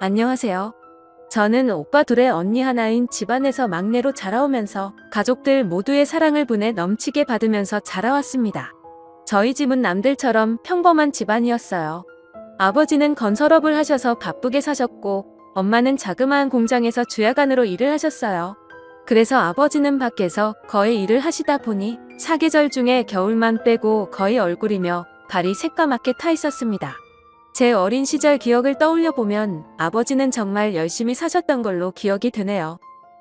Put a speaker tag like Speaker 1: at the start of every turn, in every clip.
Speaker 1: 안녕하세요. 저는 오빠 둘의 언니 하나인 집안에서 막내로 자라오면서 가족들 모두의 사랑을 분에 넘치게 받으면서 자라왔습니다. 저희 집은 남들처럼 평범한 집안이었어요. 아버지는 건설업을 하셔서 바쁘게 사셨고 엄마는 자그마한 공장에서 주야간으로 일을 하셨어요. 그래서 아버지는 밖에서 거의 일을 하시다 보니 사계절 중에 겨울만 빼고 거의 얼굴이며 발이 새까맣게 타 있었습니다. 제 어린 시절 기억을 떠올려 보면 아버지는 정말 열심히 사셨던 걸로 기억이 되네요.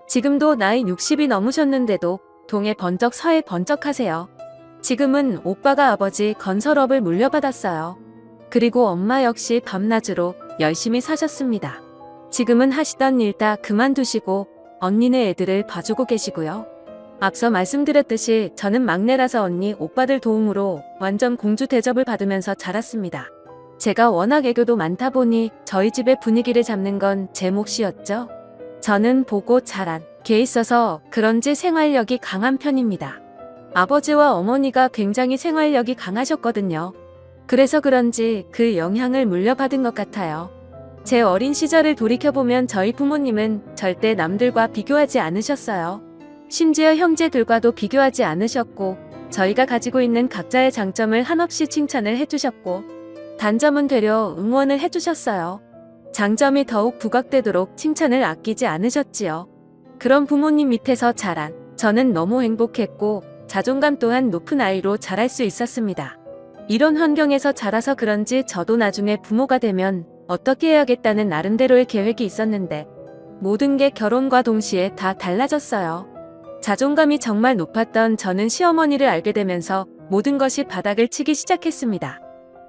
Speaker 1: 지금도 나이 60이 넘으셨는데도 동해 번쩍 서해 번쩍 하세요. 지금은 오빠가 아버지 건설업을 물려받았어요. 그리고 엄마 역시 밤낮으로 열심히 사셨습니다. 지금은 하시던 일 다 그만두시고 언니네 애들을 봐주고 계시고요. 앞서 말씀드렸듯이 저는 막내라서 언니, 오빠들 도움으로 완전 공주 대접을 받으면서 자랐습니다. 제가 워낙 애교도 많다 보니 저희 집의 분위기를 잡는 건 제 몫이었죠. 저는 보고 자란 게 있어서 그런지 생활력이 강한 편입니다. 아버지와 어머니가 굉장히 생활력이 강하셨거든요. 그래서 그런지 그 영향을 물려받은 것 같아요. 제 어린 시절을 돌이켜보면 저희 부모님은 절대 남들과 비교하지 않으셨어요. 심지어 형제들과도 비교하지 않으셨고 저희가 가지고 있는 각자의 장점을 한없이 칭찬을 해주셨고 단점은 되려 응원을 해주셨어요. 장점이 더욱 부각되도록 칭찬을 아끼지 않으셨지요. 그런 부모님 밑에서 자란 저는 너무 행복했고 자존감 또한 높은 아이로 자랄 수 있었습니다. 이런 환경에서 자라서 그런지 저도 나중에 부모가 되면 어떻게 해야겠다는 나름대로의 계획이 있었는데 모든 게 결혼과 동시에 다 달라졌어요. 자존감이 정말 높았던 저는 시어머니를 알게 되면서 모든 것이 바닥을 치기 시작했습니다.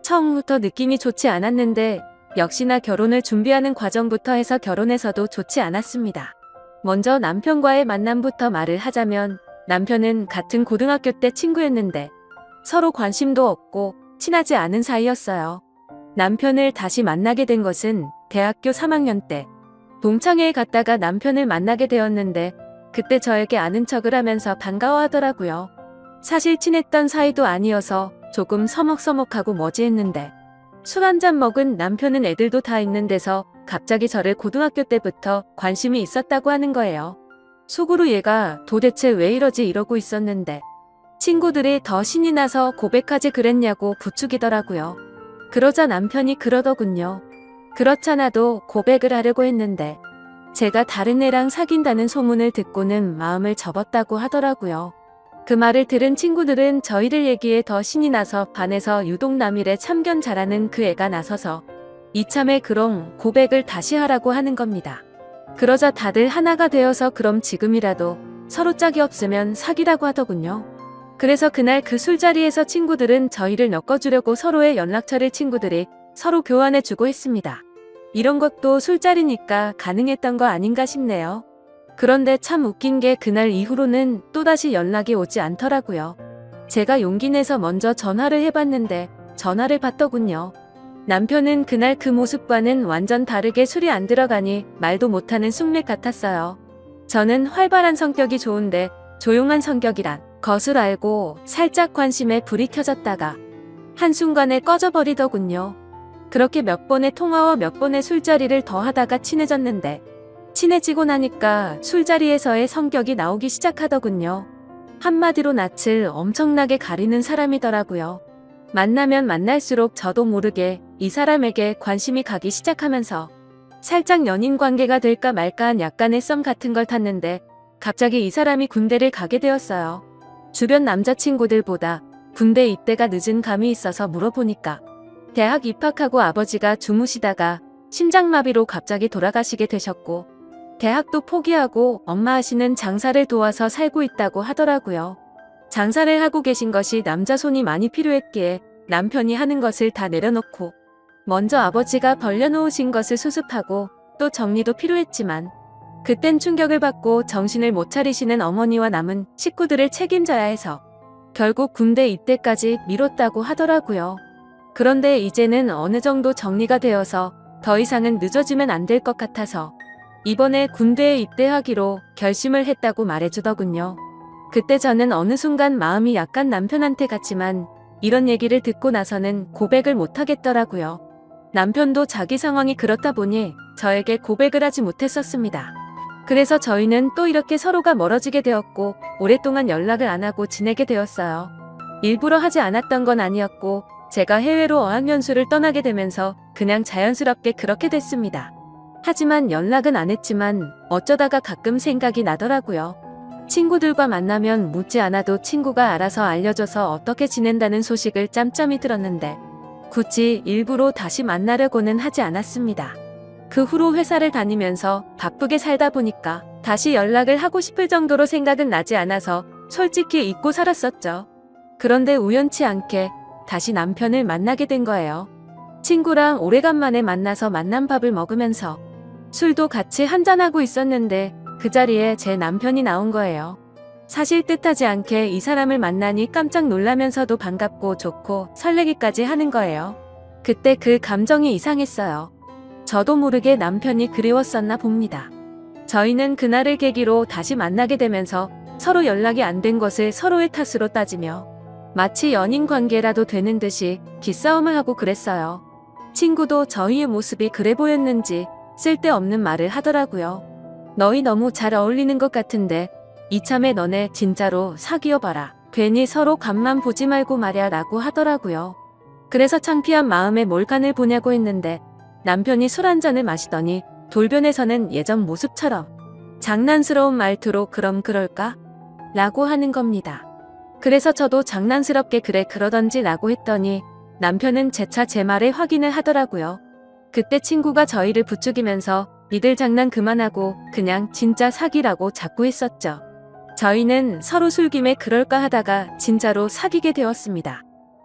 Speaker 1: 처음부터 느낌이 좋지 않았는데 역시나 결혼을 준비하는 과정부터 해서 결혼해서도 좋지 않았습니다. 먼저 남편과의 만남부터 말을 하자면 남편은 같은 고등학교 때 친구였는데 서로 관심도 없고 친하지 않은 사이였어요. 남편을 다시 만나게 된 것은 대학교 3학년 때 동창회에 갔다가 남편을 만나게 되었는데 그때 저에게 아는 척을 하면서 반가워하더라고요. 사실 친했던 사이도 아니어서 조금 서먹서먹하고 머지했는데 술 한잔 먹은 남편은 애들도 다 있는 데서 갑자기 저를 고등학교 때부터 관심이 있었다고 하는 거예요. 속으로 얘가 도대체 왜 이러지 이러고 있었는데 친구들이 더 신이 나서 고백하지 그랬냐고 부추기더라고요. 그러자 남편이 그러더군요. 그렇잖아도 고백을 하려고 했는데 제가 다른 애랑 사귄다는 소문을 듣고는 마음을 접었다고 하더라고요. 그 말을 들은 친구들은 저희들 얘기에 더 신이 나서 반에서 유독 남일에 참견 잘하는 그 애가 나서서 이참에 그럼 고백을 다시 하라고 하는 겁니다. 그러자 다들 하나가 되어서 그럼 지금이라도 서로 짝이 없으면 사귀라고 하더군요. 그래서 그날 그 술자리에서 친구들은 저희를 엮어주려고 서로의 연락처를 친구들이 서로 교환해주고 했습니다. 이런 것도 술자리니까 가능했던 거 아닌가 싶네요. 그런데 참 웃긴 게 그날 이후로는 또다시 연락이 오지 않더라고요. 제가 용기 내서 먼저 전화를 해봤는데 전화를 받더군요. 남편은 그날 그 모습과는 완전 다르게 술이 안 들어가니 말도 못하는 숙맥 같았어요. 저는 활발한 성격이 좋은데 조용한 성격이란 것을 알고 살짝 관심에 불이 켜졌다가 한순간에 꺼져버리더군요. 그렇게 몇 번의 통화와 몇 번의 술자리를 더 하다가 친해졌는데 친해지고 나니까 술자리에서의 성격이 나오기 시작하더군요. 한마디로 낯을 엄청나게 가리는 사람이더라고요. 만나면 만날수록 저도 모르게 이 사람에게 관심이 가기 시작하면서 살짝 연인 관계가 될까 말까한 약간의 썸 같은 걸 탔는데 갑자기 이 사람이 군대를 가게 되었어요. 주변 남자친구들보다 군대 입대가 늦은 감이 있어서 물어보니까 대학 입학하고 아버지가 주무시다가 심장마비로 갑자기 돌아가시게 되셨고 대학도 포기하고 엄마 하시는 장사를 도와서 살고 있다고 하더라고요. 장사를 하고 계신 것이 남자 손이 많이 필요했기에 남편이 하는 것을 다 내려놓고 먼저 아버지가 벌려놓으신 것을 수습하고 또 정리도 필요했지만 그땐 충격을 받고 정신을 못 차리시는 어머니와 남은 식구들을 책임져야 해서 결국 군대 입대까지 미뤘다고 하더라고요. 그런데 이제는 어느 정도 정리가 되어서 더 이상은 늦어지면 안 될 것 같아서 이번에 군대에 입대하기로 결심을 했다고 말해주더군요. 그때 저는 어느 순간 마음이 약간 남편한테 갔지만 이런 얘기를 듣고 나서는 고백을 못 하겠더라고요. 남편도 자기 상황이 그렇다 보니 저에게 고백을 하지 못했었습니다. 그래서 저희는 또 이렇게 서로가 멀어지게 되었고 오랫동안 연락을 안 하고 지내게 되었어요. 일부러 하지 않았던 건 아니었고 제가 해외로 어학연수를 떠나게 되면서 그냥 자연스럽게 그렇게 됐습니다. 하지만 연락은 안 했지만 어쩌다가 가끔 생각이 나더라고요. 친구들과 만나면 묻지 않아도 친구가 알아서 알려줘서 어떻게 지낸다는 소식을 짬짬이 들었는데 굳이 일부러 다시 만나려고는 하지 않았습니다. 그 후로 회사를 다니면서 바쁘게 살다 보니까 다시 연락을 하고 싶을 정도로 생각은 나지 않아서 솔직히 잊고 살았었죠. 그런데 우연치 않게 다시 남편을 만나게 된 거예요. 친구랑 오래간만에 만나서 만난 밥을 먹으면서 술도 같이 한잔하고 있었는데 그 자리에 제 남편이 나온 거예요. 사실 뜻하지 않게 이 사람을 만나니 깜짝 놀라면서도 반갑고 좋고 설레기까지 하는 거예요. 그때 그 감정이 이상했어요. 저도 모르게 남편이 그리웠었나 봅니다. 저희는 그날을 계기로 다시 만나게 되면서 서로 연락이 안 된 것을 서로의 탓으로 따지며 마치 연인 관계라도 되는 듯이 기싸움을 하고 그랬어요. 친구도 저희의 모습이 그래 보였는지 쓸데없는 말을 하더라고요. 너희 너무 잘 어울리는 것 같은데 이참에 너네 진짜로 사귀어봐라. 괜히 서로 간만 보지 말고 말야 라고 하더라고요. 그래서 창피한 마음에 몰간을 보냐고 했는데 남편이 술 한 잔을 마시더니 돌변에서는 예전 모습처럼 장난스러운 말투로 그럼 그럴까? 라고 하는 겁니다. 그래서 저도 장난스럽게 그래 그러던지 라고 했더니 남편은 재차 제 말에 확인을 하더라고요. 그때 친구가 저희를 부추기면서 니들 장난 그만하고 그냥 진짜 사귀라고 자꾸 했었죠. 저희는 서로 술김에 그럴까 하다가 진짜로 사귀게 되었습니다.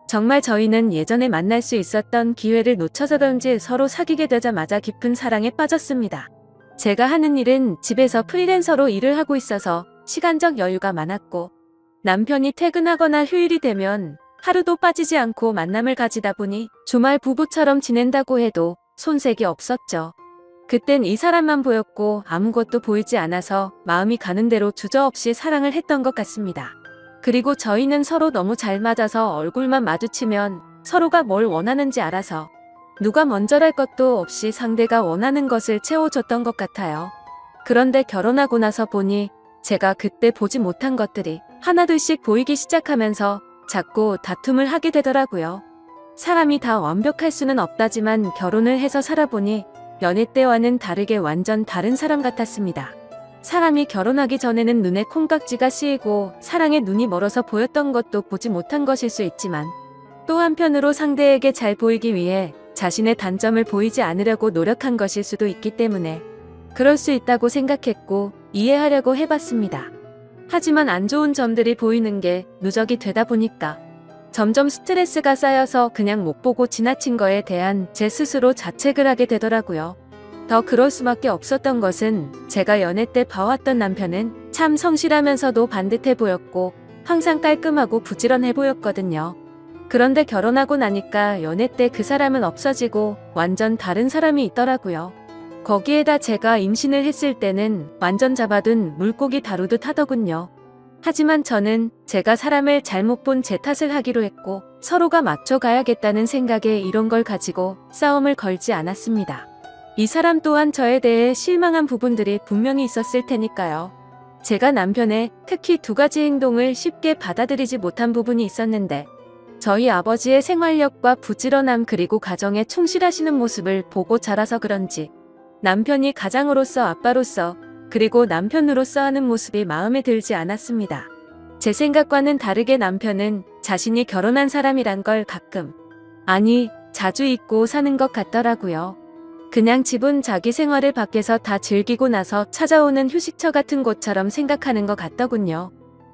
Speaker 1: 정말 저희는 예전에 만날 수 있었던 기회를 놓쳐서던지 서로 사귀게 되자마자 깊은 사랑에 빠졌습니다. 제가 하는 일은 집에서 프리랜서로 일을 하고 있어서 시간적 여유가 많았고 남편이 퇴근하거나 휴일이 되면 하루도 빠지지 않고 만남을 가지다 보니 주말 부부처럼 지낸다고 해도 손색이 없었죠. 그땐 이 사람만 보였고 아무것도 보이지 않아서 마음이 가는 대로 주저없이 사랑을 했던 것 같습니다. 그리고 저희는 서로 너무 잘 맞아서 얼굴만 마주치면 서로가 뭘 원하는지 알아서 누가 먼저랄 것도 없이 상대가 원하는 것을 채워줬던 것 같아요. 그런데 결혼하고 나서 보니 제가 그때 보지 못한 것들이 하나둘씩 보이기 시작하면서 자꾸 다툼을 하게 되더라고요. 사람이 다 완벽할 수는 없다지만 결혼을 해서 살아보니 연애 때와는 다르게 완전 다른 사람 같았습니다. 사람이 결혼하기 전에는 눈에 콩깍지가 씌이고 사랑에 눈이 멀어서 보였던 것도 보지 못한 것일 수 있지만 또 한편으로 상대에게 잘 보이기 위해 자신의 단점을 보이지 않으려고 노력한 것일 수도 있기 때문에 그럴 수 있다고 생각했고 이해하려고 해봤습니다. 하지만 안 좋은 점들이 보이는 게 누적이 되다 보니까 점점 스트레스가 쌓여서 그냥 못 보고 지나친 거에 대한 제 스스로 자책을 하게 되더라고요. 더 그럴 수밖에 없었던 것은 제가 연애 때 봐왔던 남편은 참 성실하면서도 반듯해 보였고 항상 깔끔하고 부지런해 보였거든요. 그런데 결혼하고 나니까 연애 때 그 사람은 없어지고 완전 다른 사람이 있더라고요. 거기에다 제가 임신을 했을 때는 완전 잡아둔 물고기 다루듯 하더군요. 하지만 저는 제가 사람을 잘못 본 제 탓을 하기로 했고 서로가 맞춰가야겠다는 생각에 이런 걸 가지고 싸움을 걸지 않았습니다. 이 사람 또한 저에 대해 실망한 부분들이 분명히 있었을 테니까요. 제가 남편의 특히 두 가지 행동을 쉽게 받아들이지 못한 부분이 있었는데 저희 아버지의 생활력과 부지런함 그리고 가정에 충실하시는 모습을 보고 자라서 그런지 남편이 가장으로서 아빠로서 그리고 남편으로서 하는 모습이 마음에 들지 않았습니다. 제 생각과는 다르게 남편은 자신이 결혼한 사람이란 걸 가끔, 아니 자주 잊고 사는 것 같더라고요. 그냥 집은 자기 생활을 밖에서 다 즐기고 나서 찾아오는 휴식처 같은 곳처럼 생각하는 것 같더군요.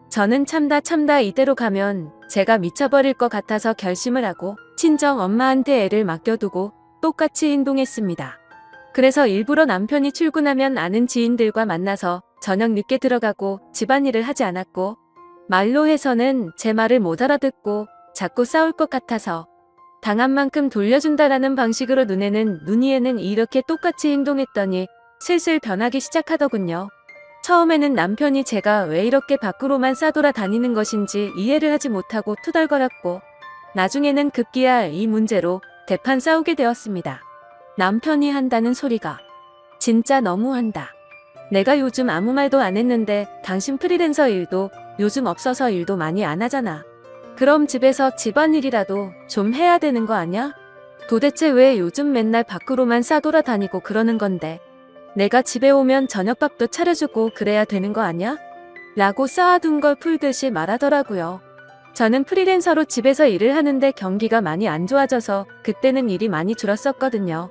Speaker 1: 저는 참다 이대로 가면 제가 미쳐버릴 것 같아서 결심을 하고 친정 엄마한테 애를 맡겨두고 똑같이 행동했습니다. 그래서 일부러 남편이 출근하면 아는 지인들과 만나서 저녁 늦게 들어가고 집안일을 하지 않았고 말로 해서는 제 말을 못 알아듣고 자꾸 싸울 것 같아서 당한 만큼 돌려준다라는 방식으로 눈에는 눈이에는 이렇게 똑같이 행동했더니 슬슬 변하기 시작하더군요. 처음에는 남편이 제가 왜 이렇게 밖으로만 싸돌아 다니는 것인지 이해를 하지 못하고 투덜거렸고 나중에는 급기야 이 문제로 대판 싸우게 되었습니다. 남편이 한다는 소리가 진짜 너무한다. 내가 요즘 아무 말도 안 했는데 당신 프리랜서 일도 요즘 없어서 일도 많이 안 하잖아. 그럼 집에서 집안일이라도 좀 해야 되는 거 아냐? 도대체 왜 요즘 맨날 밖으로만 싸돌아다니고 그러는 건데. 내가 집에 오면 저녁밥도 차려주고 그래야 되는 거 아냐? 라고 쌓아둔 걸 풀듯이 말하더라고요. 저는 프리랜서로 집에서 일을 하는데 경기가 많이 안 좋아져서 그때는 일이 많이 줄었었거든요.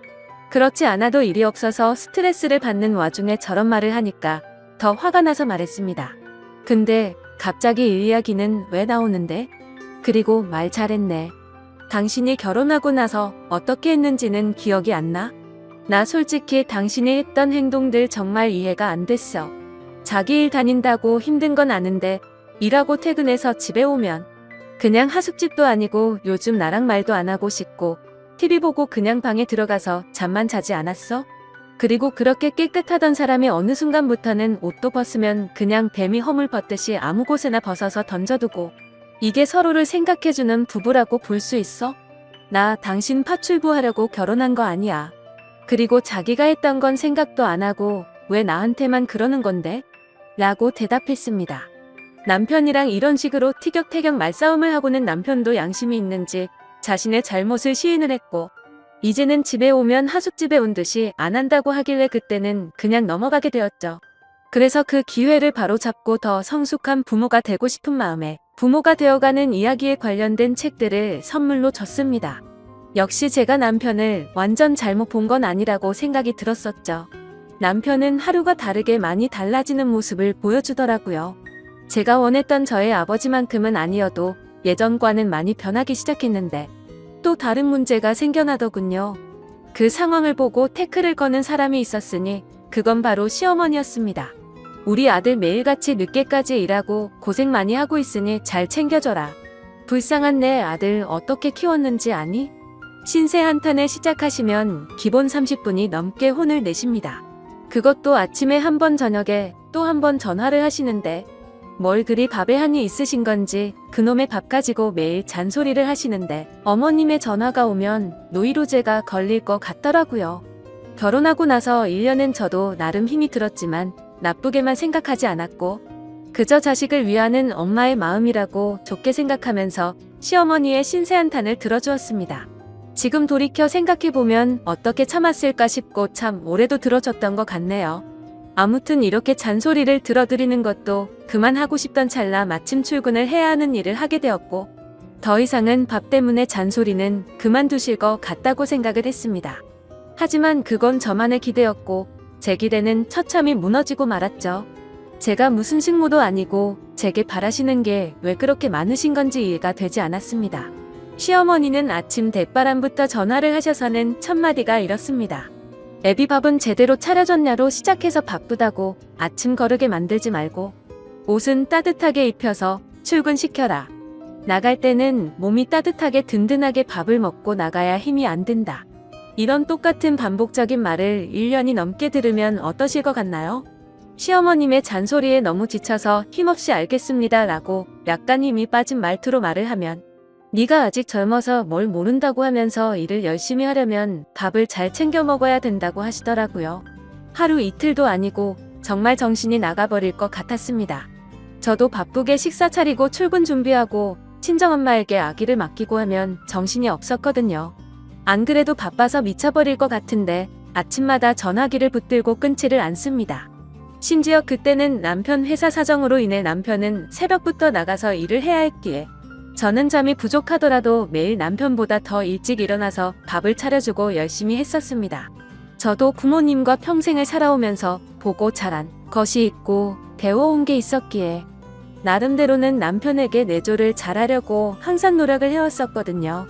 Speaker 1: 그렇지 않아도 일이 없어서 스트레스를 받는 와중에 저런 말을 하니까 더 화가 나서 말했습니다. 근데 갑자기 일 이야기는 왜 나오는데? 그리고 말 잘했네. 당신이 결혼하고 나서 어떻게 했는지는 기억이 안 나? 나 솔직히 당신이 했던 행동들 정말 이해가 안 됐어. 자기 일 다닌다고 힘든 건 아는데 일하고 퇴근해서 집에 오면 그냥 하숙집도 아니고 요즘 나랑 말도 안 하고 싶고 TV 보고 그냥 방에 들어가서 잠만 자지 않았어? 그리고 그렇게 깨끗하던 사람이 어느 순간부터는 옷도 벗으면 그냥 뱀이 허물 벗듯이 아무 곳에나 벗어서 던져두고 이게 서로를 생각해주는 부부라고 볼 수 있어? 나 당신 파출부 하려고 결혼한 거 아니야. 그리고 자기가 했던 건 생각도 안 하고 왜 나한테만 그러는 건데? 라고 대답했습니다. 남편이랑 이런 식으로 티격태격 말싸움을 하고는 남편도 양심이 있는지 자신의 잘못을 시인을 했고 이제는 집에 오면 하숙집에 온 듯이 안 한다고 하길래 그때는 그냥 넘어가게 되었죠. 그래서 그 기회를 바로잡고 더 성숙한 부모가 되고 싶은 마음에 부모가 되어가는 이야기에 관련된 책들을 선물로 줬습니다. 역시 제가 남편을 완전 잘못 본 건 아니라고 생각이 들었었죠. 남편은 하루가 다르게 많이 달라지는 모습을 보여주더라고요. 제가 원했던 저의 아버지만큼은 아니어도 예전과는 많이 변하기 시작했는데 또 다른 문제가 생겨나더군요. 그 상황을 보고 태클을 거는 사람이 있었으니 그건 바로 시어머니였습니다. 우리 아들 매일같이 늦게까지 일하고 고생 많이 하고 있으니 잘 챙겨줘라. 불쌍한 내 아들 어떻게 키웠는지 아니? 신세 한탄을 시작하시면 기본 30분이 넘게 혼을 내십니다. 그것도 아침에 한 번 저녁에 또 한 번 전화를 하시는데 뭘 그리 밥에 한이 있으신 건지 그놈의 밥 가지고 매일 잔소리를 하시는데 어머님의 전화가 오면 노이로제가 걸릴 것 같더라고요. 결혼하고 나서 1년은 저도 나름 힘이 들었지만 나쁘게만 생각하지 않았고 그저 자식을 위하는 엄마의 마음이라고 좋게 생각하면서 시어머니의 신세한탄을 들어주었습니다. 지금 돌이켜 생각해보면 어떻게 참았을까 싶고 참 오래도 들어줬던 것 같네요. 아무튼 이렇게 잔소리를 들어드리는 것도 그만하고 싶던 찰나 마침 출근을 해야 하는 일을 하게 되었고 더 이상은 밥 때문에 잔소리는 그만두실 것 같다고 생각을 했습니다. 하지만 그건 저만의 기대였고 제 기대는 처참히 무너지고 말았죠. 제가 무슨 식모도 아니고 제게 바라시는 게 왜 그렇게 많으신 건지 이해가 되지 않았습니다. 시어머니는 아침 대바람부터 전화를 하셔서는 첫마디가 이렇습니다. 애비 밥은 제대로 차려줬냐로 시작해서 바쁘다고 아침 거르게 만들지 말고 옷은 따뜻하게 입혀서 출근시켜라. 나갈 때는 몸이 따뜻하게 든든하게 밥을 먹고 나가야 힘이 안 든다. 이런 똑같은 반복적인 말을 1년이 넘게 들으면 어떠실 것 같나요? 시어머님의 잔소리에 너무 지쳐서 힘없이 알겠습니다 라고 약간 힘이 빠진 말투로 말을 하면 네가 아직 젊어서 뭘 모른다고 하면서 일을 열심히 하려면 밥을 잘 챙겨 먹어야 된다고 하시더라고요. 하루 이틀도 아니고 정말 정신이 나가버릴 것 같았습니다. 저도 바쁘게 식사 차리고 출근 준비하고 친정엄마에게 아기를 맡기고 하면 정신이 없었거든요. 안 그래도 바빠서 미쳐버릴 것 같은데 아침마다 전화기를 붙들고 끊지를 않습니다. 심지어 그때는 남편 회사 사정으로 인해 남편은 새벽부터 나가서 일을 해야 했기에 저는 잠이 부족하더라도 매일 남편보다 더 일찍 일어나서 밥을 차려주고 열심히 했었습니다. 저도 부모님과 평생을 살아오면서 보고 자란 것이 있고 배워온 게 있었기에 나름대로는 남편에게 내조를 잘하려고 항상 노력을 해왔었거든요.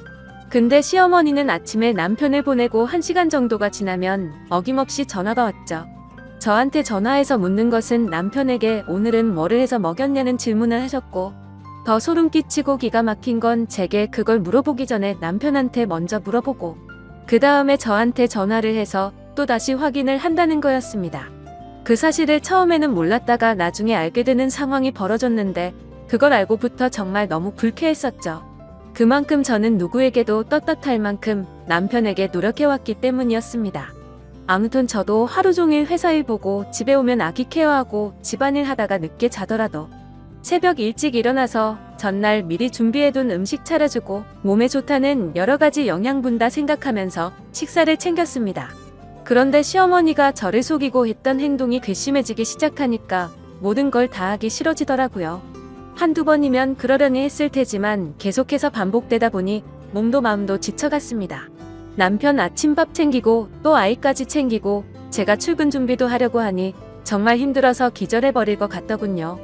Speaker 1: 근데 시어머니는 아침에 남편을 보내고 1시간 정도가 지나면 어김없이 전화가 왔죠. 저한테 전화해서 묻는 것은 남편에게 오늘은 뭐를 해서 먹였냐는 질문을 하셨고 더 소름 끼치고 기가 막힌 건 제게 그걸 물어보기 전에 남편한테 먼저 물어보고 그 다음에 저한테 전화를 해서 또다시 확인을 한다는 거였습니다. 그 사실을 처음에는 몰랐다가 나중에 알게 되는 상황이 벌어졌는데 그걸 알고부터 정말 너무 불쾌했었죠. 그만큼 저는 누구에게도 떳떳할 만큼 남편에게 노력해왔기 때문이었습니다. 아무튼 저도 하루 종일 회사 일 보고 집에 오면 아기 케어하고 집안일 하다가 늦게 자더라도 새벽 일찍 일어나서 전날 미리 준비해둔 음식 차려주고 몸에 좋다는 여러 가지 영양분 다 생각하면서 식사를 챙겼습니다. 그런데 시어머니가 저를 속이고 했던 행동이 괘씸해지기 시작하니까 모든 걸 다 하기 싫어지더라고요. 한두 번이면 그러려니 했을 테지만 계속해서 반복되다 보니 몸도 마음도 지쳐갔습니다. 남편 아침밥 챙기고 또 아이까지 챙기고 제가 출근 준비도 하려고 하니 정말 힘들어서 기절해버릴 것 같더군요.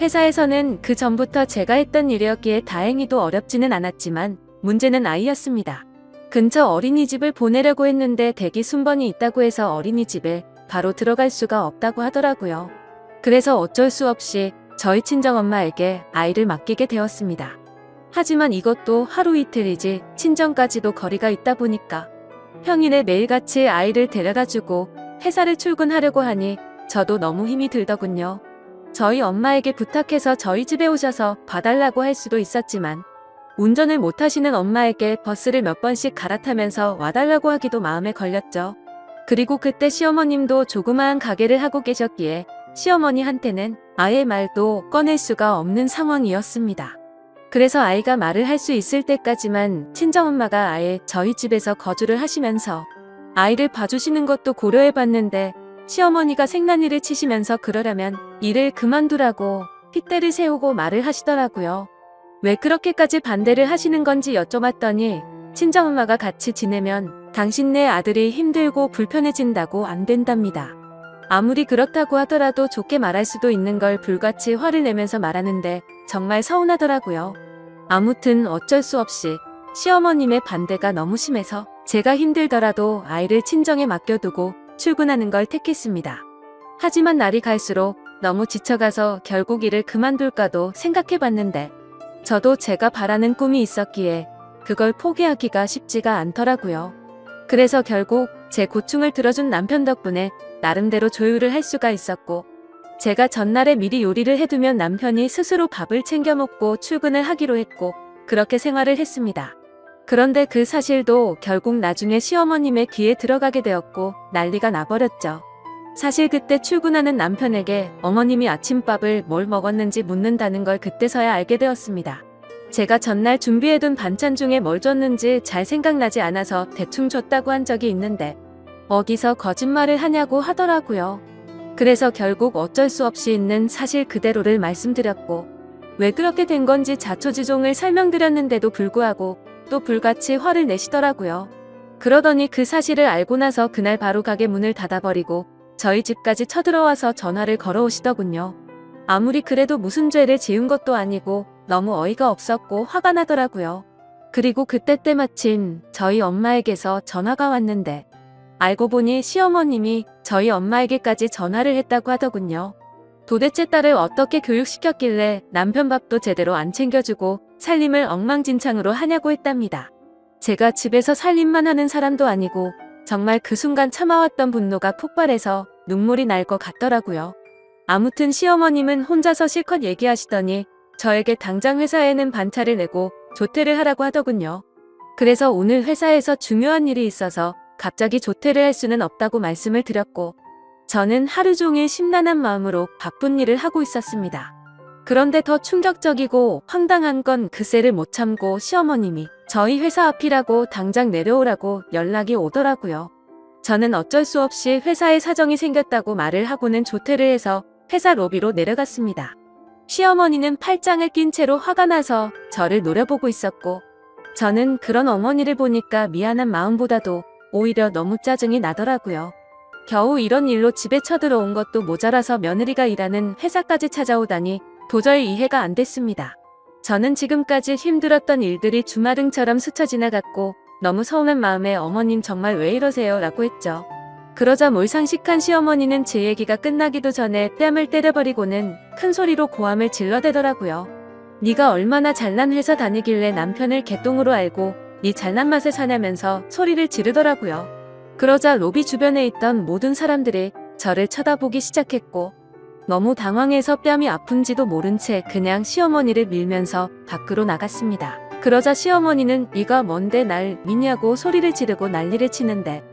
Speaker 1: 회사에서는 그 전부터 제가 했던 일이었기에 다행히도 어렵지는 않았지만 문제는 아이였습니다. 근처 어린이집을 보내려고 했는데 대기 순번이 있다고 해서 어린이집에 바로 들어갈 수가 없다고 하더라고요. 그래서 어쩔 수 없이 저희 친정엄마에게 아이를 맡기게 되었습니다. 하지만 이것도 하루 이틀이지 친정까지도 거리가 있다 보니까 평일에 매일같이 아이를 데려다주고 회사를 출근하려고 하니 저도 너무 힘이 들더군요. 저희 엄마에게 부탁해서 저희 집에 오셔서 봐달라고 할 수도 있었지만 운전을 못하시는 엄마에게 버스를 몇 번씩 갈아타면서 와달라고 하기도 마음에 걸렸죠. 그리고 그때 시어머님도 조그마한 가게를 하고 계셨기에 시어머니한테는 아예 말도 꺼낼 수가 없는 상황이었습니다. 그래서 아이가 말을 할 수 있을 때까지만 친정엄마가 아예 저희 집에서 거주를 하시면서 아이를 봐주시는 것도 고려해봤는데 시어머니가 생난리를 치시면서 그러려면 일을 그만두라고 핏대를 세우고 말을 하시더라고요. 왜 그렇게까지 반대를 하시는 건지 여쭤봤더니 친정엄마가 같이 지내면 당신네 아들이 힘들고 불편해진다고 안 된답니다. 아무리 그렇다고 하더라도 좋게 말할 수도 있는 걸 불같이 화를 내면서 말하는데 정말 서운하더라고요. 아무튼 어쩔 수 없이 시어머님의 반대가 너무 심해서 제가 힘들더라도 아이를 친정에 맡겨두고 출근하는 걸 택했습니다. 하지만 날이 갈수록 너무 지쳐가서 결국 일을 그만둘까도 생각해봤는데 저도 제가 바라는 꿈이 있었기에 그걸 포기하기가 쉽지가 않더라고요. 그래서 결국 제 고충을 들어준 남편 덕분에 나름대로 조율을 할 수가 있었고 제가 전날에 미리 요리를 해두면 남편이 스스로 밥을 챙겨 먹고 출근을 하기로 했고 그렇게 생활을 했습니다. 그런데 그 사실도 결국 나중에 시어머님의 귀에 들어가게 되었고 난리가 나버렸죠. 사실 그때 출근하는 남편에게 어머님이 아침밥을 뭘 먹었는지 묻는다는 걸 그때서야 알게 되었습니다. 제가 전날 준비해둔 반찬 중에 뭘 줬는지 잘 생각나지 않아서 대충 줬다고 한 적이 있는데 어디서 거짓말을 하냐고 하더라고요. 그래서 결국 어쩔 수 없이 있는 사실 그대로를 말씀드렸고 왜 그렇게 된 건지 자초지종을 설명드렸는데도 불구하고 또 불같이 화를 내시더라고요. 그러더니 그 사실을 알고 나서 그날 바로 가게 문을 닫아버리고 저희 집까지 쳐들어와서 전화를 걸어오시더군요. 아무리 그래도 무슨 죄를 지은 것도 아니고 너무 어이가 없었고 화가 나더라고요. 그리고 그때 때마침 저희 엄마에게서 전화가 왔는데 알고 보니 시어머님이 저희 엄마에게까지 전화를 했다고 하더군요. 도대체 딸을 어떻게 교육시켰길래 남편 밥도 제대로 안 챙겨주고 살림을 엉망진창으로 하냐고 했답니다. 제가 집에서 살림만 하는 사람도 아니고 정말 그 순간 참아왔던 분노가 폭발해서 눈물이 날 것 같더라고요. 아무튼 시어머님은 혼자서 실컷 얘기하시더니 저에게 당장 회사에는 반차를 내고 조퇴를 하라고 하더군요. 그래서 오늘 회사에서 중요한 일이 있어서 갑자기 조퇴를 할 수는 없다고 말씀을 드렸고 저는 하루 종일 심란한 마음으로 바쁜 일을 하고 있었습니다. 그런데 더 충격적이고 황당한 건 그새를 못 참고 시어머님이 저희 회사 앞이라고 당장 내려오라고 연락이 오더라고요. 저는 어쩔 수 없이 회사에 사정이 생겼다고 말을 하고는 조퇴를 해서 회사 로비로 내려갔습니다. 시어머니는 팔짱을 낀 채로 화가 나서 저를 노려보고 있었고 저는 그런 어머니를 보니까 미안한 마음보다도 오히려 너무 짜증이 나더라고요. 겨우 이런 일로 집에 쳐들어온 것도 모자라서 며느리가 일하는 회사까지 찾아오다니 도저히 이해가 안 됐습니다. 저는 지금까지 힘들었던 일들이 주마등처럼 스쳐 지나갔고 너무 서운한 마음에 어머님 정말 왜 이러세요? 라고 했죠. 그러자 몰상식한 시어머니는 제 얘기가 끝나기도 전에 뺨을 때려버리고는 큰 소리로 고함을 질러대더라고요. 네가 얼마나 잘난 회사 다니길래 남편을 개똥으로 알고 네 잘난 맛에 사냐면서 소리를 지르더라고요. 그러자 로비 주변에 있던 모든 사람들이 저를 쳐다보기 시작했고 너무 당황해서 뺨이 아픈지도 모른 채 그냥 시어머니를 밀면서 밖으로 나갔습니다. 그러자 시어머니는 네가 뭔데 날 미냐고 소리를 지르고 난리를 치는데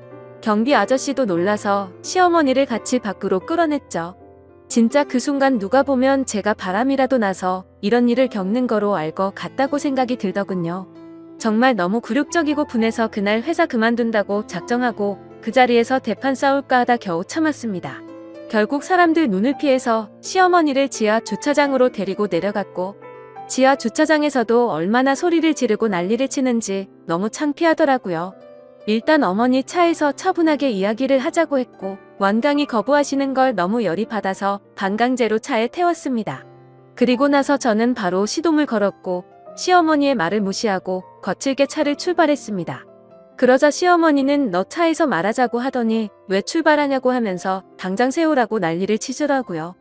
Speaker 1: 경비 아저씨도 놀라서 시어머니를 같이 밖으로 끌어냈죠. 진짜 그 순간 누가 보면 제가 바람이라도 나서 이런 일을 겪는 거로 알 것 같다고 생각이 들더군요. 정말 너무 굴욕적이고 분해서 그날 회사 그만둔다고 작정하고 그 자리에서 대판 싸울까 하다 겨우 참았습니다. 결국 사람들 눈을 피해서 시어머니를 지하 주차장으로 데리고 내려갔고, 지하 주차장에서도 얼마나 소리를 지르고 난리를 치는지 너무 창피하더라고요. 일단 어머니 차에서 차분하게 이야기를 하자고 했고, 완강히 거부하시는 걸 너무 열이 받아서 반강제로 차에 태웠습니다. 그리고 나서 저는 바로 시동을 걸었고 시어머니의 말을 무시하고 거칠게 차를 출발했습니다. 그러자 시어머니는 너 차에서 말하자고 하더니 왜 출발하냐고 하면서 당장 세우라고 난리를 치더라고요.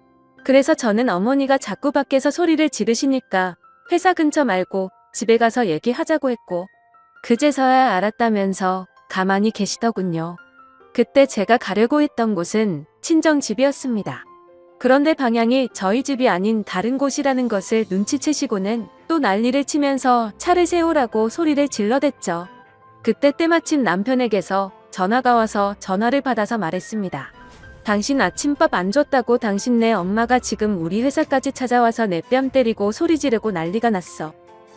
Speaker 1: 그래서 저는 어머니가 자꾸 밖에서 소리를 지르시니까 회사 근처 말고 집에 가서 얘기하자고 했고, 그제서야 알았다면서 가만히 계시더군요. 그때 제가 가려고 했던 곳은 친정집이었습니다. 그런데 방향이 저희 집이 아닌 다른 곳이라는 것을 눈치채시고는 또 난리를 치면서 차를 세우라고 소리를 질러댔죠. 그때 때마침 남편에게서 전화가 와서 전화를 받아서 말했습니다. 당신 아침밥 안 줬다고 당신네 엄마가 지금 우리 회사까지 찾아와서 내 뺨 때리고 소리 지르고 난리가 났어.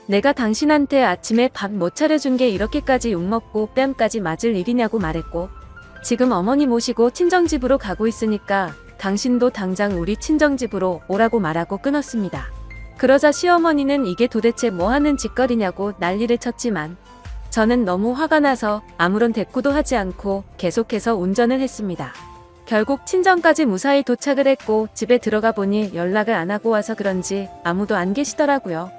Speaker 1: 내가 당신한테 아침에 밥 못 차려준 게 이렇게까지 욕먹고 뺨까지 맞을 일이냐고 말했고, 지금 어머니 모시고 친정집으로 가고 있으니까 당신도 당장 우리 친정집으로 오라고 말하고 끊었습니다. 그러자 시어머니는 이게 도대체 뭐 하는 짓거리냐고 난리를 쳤지만 저는 너무 화가 나서 아무런 대꾸도 하지 않고 계속해서 운전을 했습니다. 결국 친정까지 무사히 도착을 했고 집에 들어가 보니 연락을 안 하고 와서 그런지 아무도 안 계시더라고요.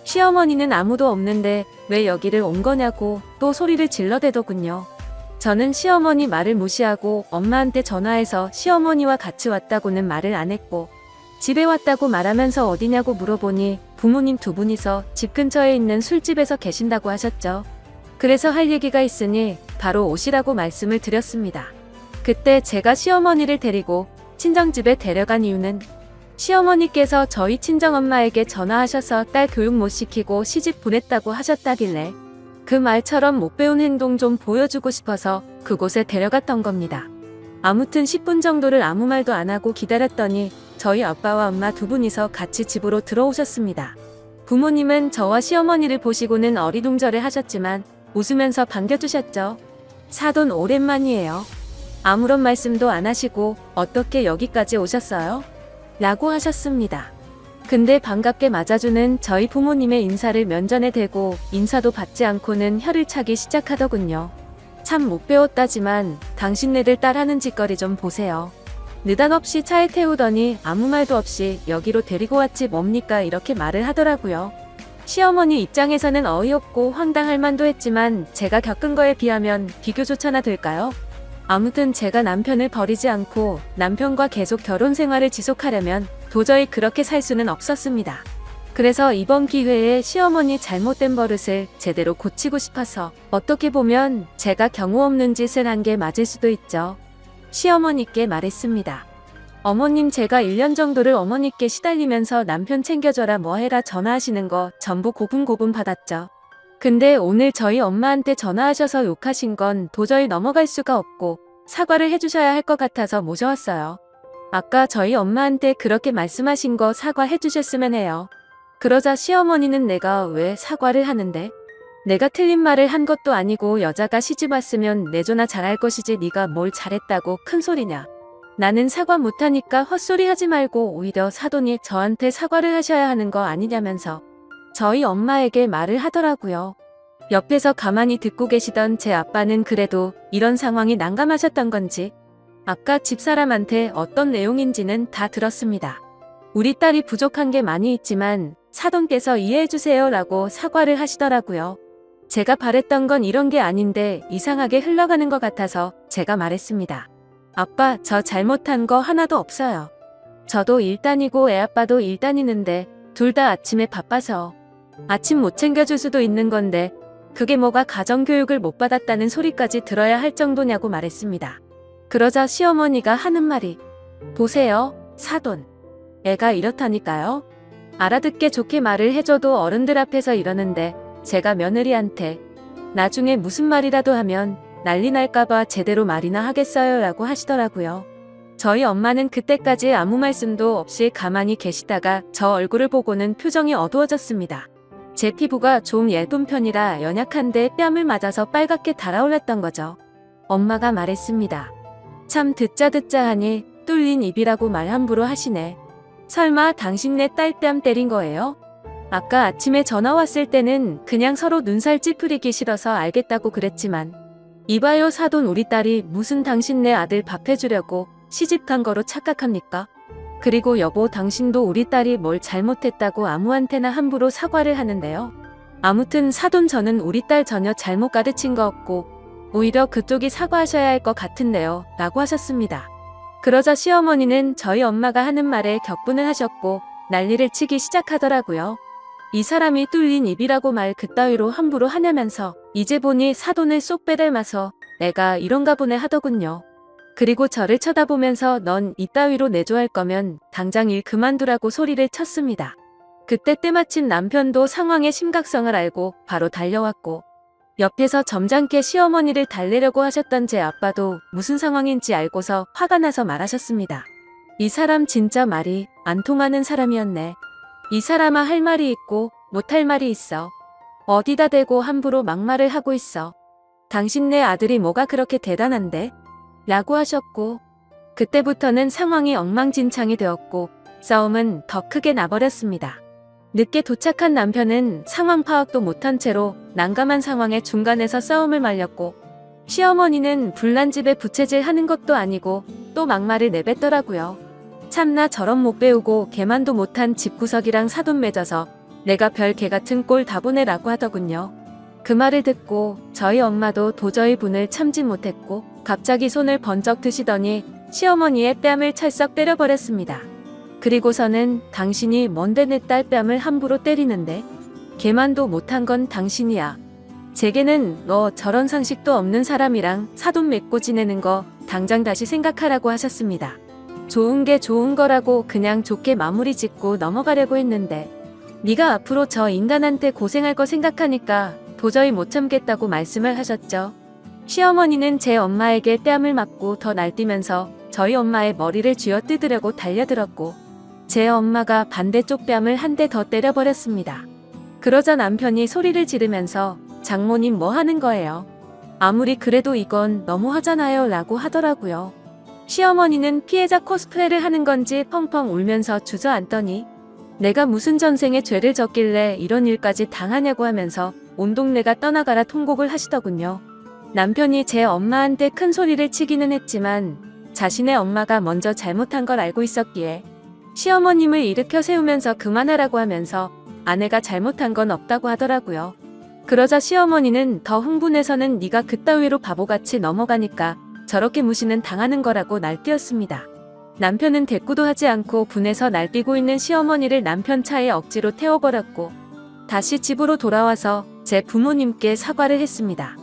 Speaker 1: 시어머니는 아무도 없는데 왜 여기를 온 거냐고 또 소리를 질러대더군요. 저는 시어머니 말을 무시하고 엄마한테 전화해서 시어머니와 같이 왔다고는 말을 안 했고, 집에 왔다고 말하면서 어디냐고 물어보니 부모님 두 분이서 집 근처에 있는 술집에서 계신다고 하셨죠. 그래서 할 얘기가 있으니 바로 오시라고 말씀을 드렸습니다. 그때 제가 시어머니를 데리고 친정집에 데려간 이유는 시어머니께서 저희 친정엄마에게 전화하셔서 딸 교육 못 시키고 시집 보냈다고 하셨다길래 그 말처럼 못 배운 행동 좀 보여주고 싶어서 그곳에 데려갔던 겁니다. 아무튼 10분 정도를 아무 말도 안 하고 기다렸더니 저희 아빠와 엄마 두 분이서 같이 집으로 들어오셨습니다. 부모님은 저와 시어머니를 보시고는 어리둥절해 하셨지만 웃으면서 반겨주셨죠. 사돈 오랜만이에요. 아무런 말씀도 안 하시고 어떻게 여기까지 오셨어요? 라고 하셨습니다. 근데 반갑게 맞아주는 저희 부모님의 인사를 면전에 대고 인사도 받지 않고는 혀를 차기 시작하더군요. 참 못 배웠다지만 당신네들 딸 하는 짓거리 좀 보세요. 느닷없이 차에 태우더니 아무 말도 없이 여기로 데리고 왔지 뭡니까 이렇게 말을 하더라고요. 시어머니 입장에서는 어이없고 황당할 만도 했지만 제가 겪은 거에 비하면 비교조차나 될까요? 아무튼 제가 남편을 버리지 않고 남편과 계속 결혼 생활을 지속하려면 도저히 그렇게 살 수는 없었습니다. 그래서 이번 기회에 시어머니 잘못된 버릇을 제대로 고치고 싶어서 어떻게 보면 제가 경우 없는 짓을 한 게 맞을 수도 있죠. 시어머니께 말했습니다. 어머님 제가 1년 정도를 어머니께 시달리면서 남편 챙겨줘라 뭐해라 전화하시는 거 전부 고분고분 받았죠. 근데 오늘 저희 엄마한테 전화하셔서 욕하신 건 도저히 넘어갈 수가 없고 사과를 해주셔야 할 것 같아서 모셔왔어요. 아까 저희 엄마한테 그렇게 말씀하신 거 사과해 주셨으면 해요. 그러자 시어머니는 내가 왜 사과를 하는데? 내가 틀린 말을 한 것도 아니고 여자가 시집 왔으면 내조나 잘할 것이지 네가 뭘 잘했다고 큰 소리냐. 나는 사과 못하니까 헛소리 하지 말고 오히려 사돈이 저한테 사과를 하셔야 하는 거 아니냐면서 저희 엄마에게 말을 하더라고요. 옆에서 가만히 듣고 계시던 제 아빠는 그래도 이런 상황이 난감하셨던 건지 아까 집사람한테 어떤 내용인지는 다 들었습니다. 우리 딸이 부족한 게 많이 있지만 사돈께서 이해해주세요 라고 사과를 하시더라고요. 제가 바랬던 건 이런 게 아닌데 이상하게 흘러가는 것 같아서 제가 말했습니다. 아빠, 저 잘못한 거 하나도 없어요. 저도 일 다니고 애아빠도 일 다니는데 둘 다 아침에 바빠서 아침 못 챙겨줄 수도 있는 건데 그게 뭐가 가정교육을 못 받았다는 소리까지 들어야 할 정도냐고 말했습니다. 그러자 시어머니가 하는 말이 보세요, 사돈. 애가 이렇다니까요. 알아듣게 좋게 말을 해줘도 어른들 앞에서 이러는데 제가 며느리한테 나중에 무슨 말이라도 하면 난리 날까봐 제대로 말이나 하겠어요 라고 하시더라고요. 저희 엄마는 그때까지 아무 말씀도 없이 가만히 계시다가 저 얼굴을 보고는 표정이 어두워졌습니다. 제 피부가 좀 얇은 편이라 연약한데 뺨을 맞아서 빨갛게 달아올랐던 거죠. 엄마가 말했습니다. 참 듣자 하니 뚫린 입이라고 말 함부로 하시네. 설마 당신네 딸 뺨 때린 거예요? 아까 아침에 전화 왔을 때는 그냥 서로 눈살 찌푸리기 싫어서 알겠다고 그랬지만 이봐요 사돈 우리 딸이 무슨 당신네 아들 밥 해주려고 시집간 거로 착각합니까? 그리고 여보 당신도 우리 딸이 뭘 잘못했다고 아무한테나 함부로 사과를 하는데요. 아무튼 사돈 저는 우리 딸 전혀 잘못 가르친 거 없고 오히려 그쪽이 사과하셔야 할 것 같은데요 라고 하셨습니다. 그러자 시어머니는 저희 엄마가 하는 말에 격분을 하셨고 난리를 치기 시작하더라고요. 이 사람이 뚫린 입이라고 말 그따위로 함부로 하냐면서 이제 보니 사돈을 쏙 빼닮아서 내가 이런가 보네 하더군요. 그리고 저를 쳐다보면서 넌 이따위로 내조할 거면 당장 일 그만두라고 소리를 쳤습니다. 그때 때마침 남편도 상황의 심각성을 알고 바로 달려왔고 옆에서 점잖게 시어머니를 달래려고 하셨던 제 아빠도 무슨 상황인지 알고서 화가 나서 말하셨습니다. 이 사람 진짜 말이 안 통하는 사람이었네. 이 사람아 할 말이 있고 못할 말이 있어. 어디다 대고 함부로 막말을 하고 있어. 당신네 아들이 뭐가 그렇게 대단한데? 라고 하셨고 그때부터는 상황이 엉망진창이 되었고 싸움은 더 크게 나버렸습니다. 늦게 도착한 남편은 상황 파악도 못한 채로 난감한 상황의 중간에서 싸움을 말렸고 시어머니는 불난 집에 부채질 하는 것도 아니고 또 막말을 내뱉더라고요. 참나 저런 못 배우고 개만도 못한 집구석이랑 사돈 맺어서 내가 별 개같은 꼴 다 보내라고 하더군요. 그 말을 듣고 저희 엄마도 도저히 분을 참지 못했고 갑자기 손을 번쩍 드시더니 시어머니의 뺨을 찰썩 때려버렸습니다. 그리고서는 당신이 뭔데 내 딸 뺨을 함부로 때리는데? 개만도 못한 건 당신이야. 제게는 너 저런 상식도 없는 사람이랑 사돈 맺고 지내는 거 당장 다시 생각하라고 하셨습니다. 좋은 게 좋은 거라고 그냥 좋게 마무리 짓고 넘어가려고 했는데 네가 앞으로 저 인간한테 고생할 거 생각하니까 도저히 못 참겠다고 말씀을 하셨죠. 시어머니는 제 엄마에게 뺨을 맞고 더 날뛰면서 저희 엄마의 머리를 쥐어뜯으려고 달려들었고 제 엄마가 반대쪽 뺨을 한 대 더 때려버렸습니다. 그러자 남편이 소리를 지르면서 장모님 뭐 하는 거예요? 아무리 그래도 이건 너무하잖아요 라고 하더라고요. 시어머니는 피해자 코스프레를 하는 건지 펑펑 울면서 주저앉더니 내가 무슨 전생에 죄를 졌길래 이런 일까지 당하냐고 하면서 온 동네가 떠나가라 통곡을 하시더군요. 남편이 제 엄마한테 큰 소리를 치기는 했지만 자신의 엄마가 먼저 잘못한 걸 알고 있었기에 시어머님을 일으켜 세우면서 그만하라고 하면서 아내가 잘못한 건 없다고 하더라고요. 그러자 시어머니는 더 흥분해서는 네가 그따위로 바보같이 넘어가니까 저렇게 무시는 당하는 거라고 날뛰었습니다. 남편은 대꾸도 하지 않고 분해서 날뛰고 있는 시어머니를 남편 차에 억지로 태워버렸고 다시 집으로 돌아와서 제 부모님께 사과를 했습니다.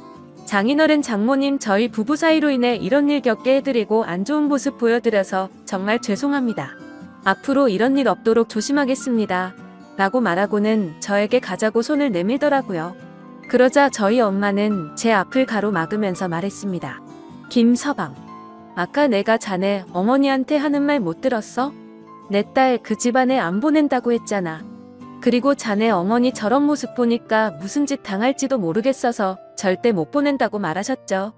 Speaker 1: 장인어른 장모님 저희 부부 사이로 인해 이런 일 겪게 해드리고 안 좋은 모습 보여드려서 정말 죄송합니다. 앞으로 이런 일 없도록 조심하겠습니다. 라고 말하고는 저에게 가자고 손을 내밀더라고요. 그러자 저희 엄마는 제 앞을 가로막으면서 말했습니다. 김서방, 아까 내가 자네 어머니한테 하는 말 못 들었어? 내 딸 그 집안에 안 보낸다고 했잖아. 그리고 자네 어머니 저런 모습 보니까 무슨 짓 당할지도 모르겠어서 절대 못 보낸다고 말하셨죠.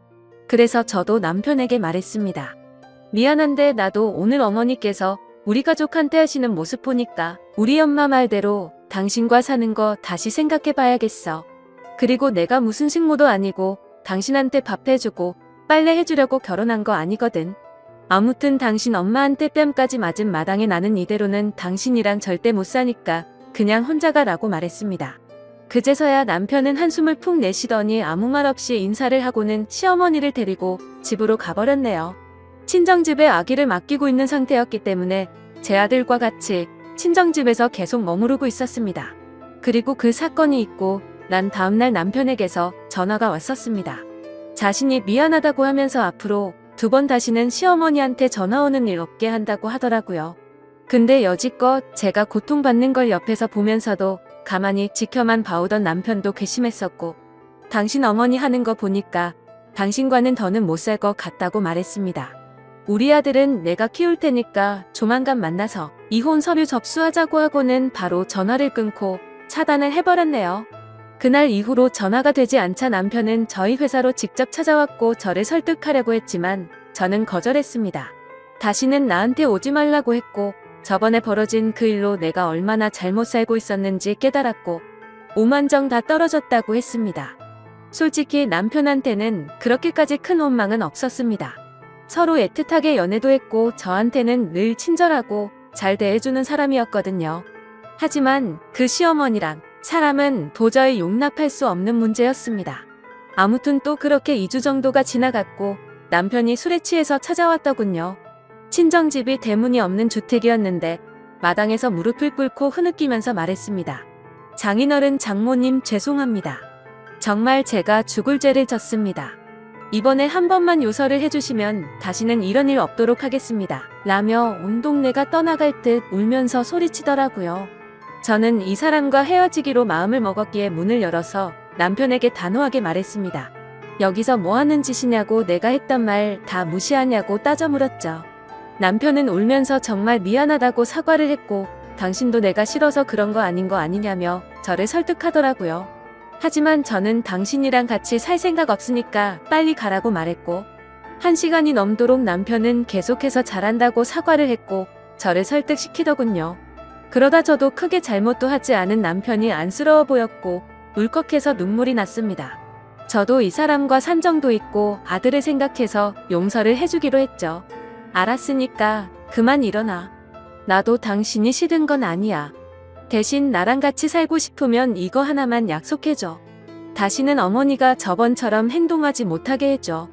Speaker 1: 그래서 저도 남편에게 말했습니다. 미안한데 나도 오늘 어머니께서 우리 가족한테 하시는 모습 보니까 우리 엄마 말대로 당신과 사는 거 다시 생각해 봐야겠어. 그리고 내가 무슨 식모도 아니고 당신한테 밥 해주고 빨래 해주려고 결혼한 거 아니거든. 아무튼 당신 엄마한테 뺨까지 맞은 마당에 나는 이대로는 당신이랑 절대 못 사니까 그냥 혼자 가라고 말했습니다. 그제서야 남편은 한숨을 푹 내쉬더니 아무 말 없이 인사를 하고는 시어머니를 데리고 집으로 가버렸네요. 친정집에 아기를 맡기고 있는 상태였기 때문에 제 아들과 같이 친정집에서 계속 머무르고 있었습니다. 그리고 그 사건이 있고 난 다음날 남편에게서 전화가 왔었습니다. 자신이 미안하다고 하면서 앞으로 2번 다시는 시어머니한테 전화 오는 일 없게 한다고 하더라고요. 근데 여지껏 제가 고통받는 걸 옆에서 보면서도 가만히 지켜만 봐오던 남편도 괘씸했었고 당신 어머니 하는 거 보니까 당신과는 더는 못 살 것 같다고 말했습니다. 우리 아들은 내가 키울 테니까 조만간 만나서 이혼 서류 접수하자고 하고는 바로 전화를 끊고 차단을 해버렸네요. 그날 이후로 전화가 되지 않자 남편은 저희 회사로 직접 찾아왔고 저를 설득하려고 했지만 저는 거절했습니다. 다시는 나한테 오지 말라고 했고 저번에 벌어진 그 일로 내가 얼마나 잘못 살고 있었는지 깨달았고 오만정 다 떨어졌다고 했습니다. 솔직히 남편한테는 그렇게까지 큰 원망은 없었습니다. 서로 애틋하게 연애도 했고 저한테는 늘 친절하고 잘 대해주는 사람이었거든요. 하지만 그 시어머니랑 사람은 도저히 용납할 수 없는 문제였습니다. 아무튼 또 그렇게 2주 정도가 지나갔고 남편이 술에 취해서 찾아왔더군요. 친정집이 대문이 없는 주택이었는데 마당에서 무릎을 꿇고 흐느끼면서 말했습니다. 장인어른 장모님 죄송합니다. 정말 제가 죽을 죄를 졌습니다. 이번에 한 번만 요설을 해주시면 다시는 이런 일 없도록 하겠습니다. 라며 온 동네가 떠나갈 듯 울면서 소리치더라고요. 저는 이 사람과 헤어지기로 마음을 먹었기에 문을 열어서 남편에게 단호하게 말했습니다. 여기서 뭐 하는 짓이냐고 내가 했던 말 다 무시하냐고 따져 물었죠. 남편은 울면서 정말 미안하다고 사과를 했고 당신도 내가 싫어서 그런 거 아닌 거 아니냐며 저를 설득하더라고요. 하지만 저는 당신이랑 같이 살 생각 없으니까 빨리 가라고 말했고 1시간이 넘도록 남편은 계속해서 잘한다고 사과를 했고 저를 설득시키더군요. 그러다 저도 크게 잘못도 하지 않은 남편이 안쓰러워 보였고 울컥해서 눈물이 났습니다. 저도 이 사람과 산정도 있고 아들을 생각해서 용서를 해주기로 했죠. 알았으니까 그만 일어나. 나도 당신이 싫은 건 아니야. 대신 나랑 같이 살고 싶으면 이거 하나만 약속해줘. 다시는 어머니가 저번처럼 행동하지 못하게 해줘.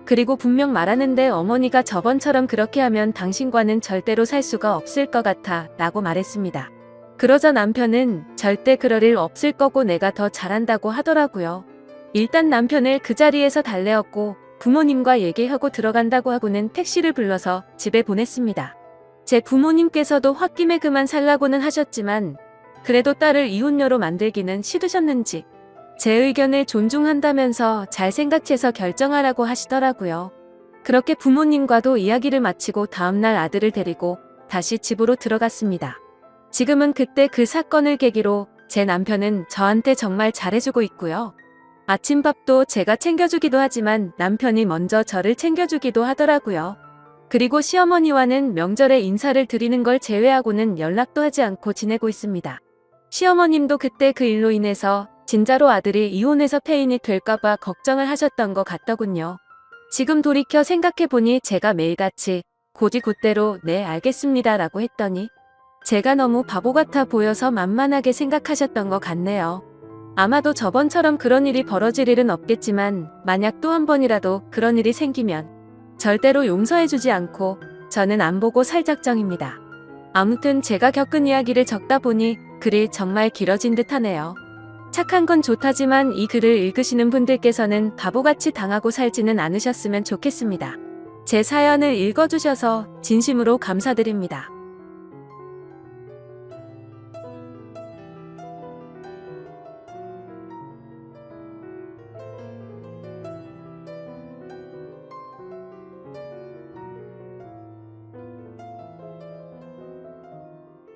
Speaker 1: 그리고 분명 말하는데 어머니가 저번처럼 그렇게 하면 당신과는 절대로 살 수가 없을 것 같아 라고 말했습니다. 그러자 남편은 절대 그럴 일 없을 거고 내가 더 잘한다고 하더라고요. 일단 남편을 그 자리에서 달래었고 부모님과 얘기하고 들어간다고 하고는 택시를 불러서 집에 보냈습니다. 제 부모님께서도 홧김에 그만 살라고는 하셨지만 그래도 딸을 이혼녀로 만들기는 싫으셨는지 제 의견을 존중한다면서 잘 생각해서 결정하라고 하시더라고요. 그렇게 부모님과도 이야기를 마치고 다음날 아들을 데리고 다시 집으로 들어갔습니다. 지금은 그때 그 사건을 계기로 제 남편은 저한테 정말 잘해주고 있고요. 아침밥도 제가 챙겨주기도 하지만 남편이 먼저 저를 챙겨주기도 하더라고요. 그리고 시어머니와는 명절에 인사를 드리는 걸 제외하고는 연락도 하지 않고 지내고 있습니다. 시어머님도 그때 그 일로 인해서 진짜로 아들이 이혼해서 폐인이 될까봐 걱정을 하셨던 것 같더군요. 지금 돌이켜 생각해보니 제가 매일같이 곧이곧대로 네 알겠습니다 라고 했더니 제가 너무 바보 같아 보여서 만만하게 생각하셨던 것 같네요. 아마도 저번처럼 그런 일이 벌어질 일은 없겠지만 만약 또 한 번이라도 그런 일이 생기면 절대로 용서해주지 않고 저는 안 보고 살 작정입니다. 아무튼 제가 겪은 이야기를 적다 보니 글이 정말 길어진 듯하네요. 착한 건 좋다지만 이 글을 읽으시는 분들께서는 바보같이 당하고 살지는 않으셨으면 좋겠습니다. 제 사연을 읽어주셔서 진심으로 감사드립니다.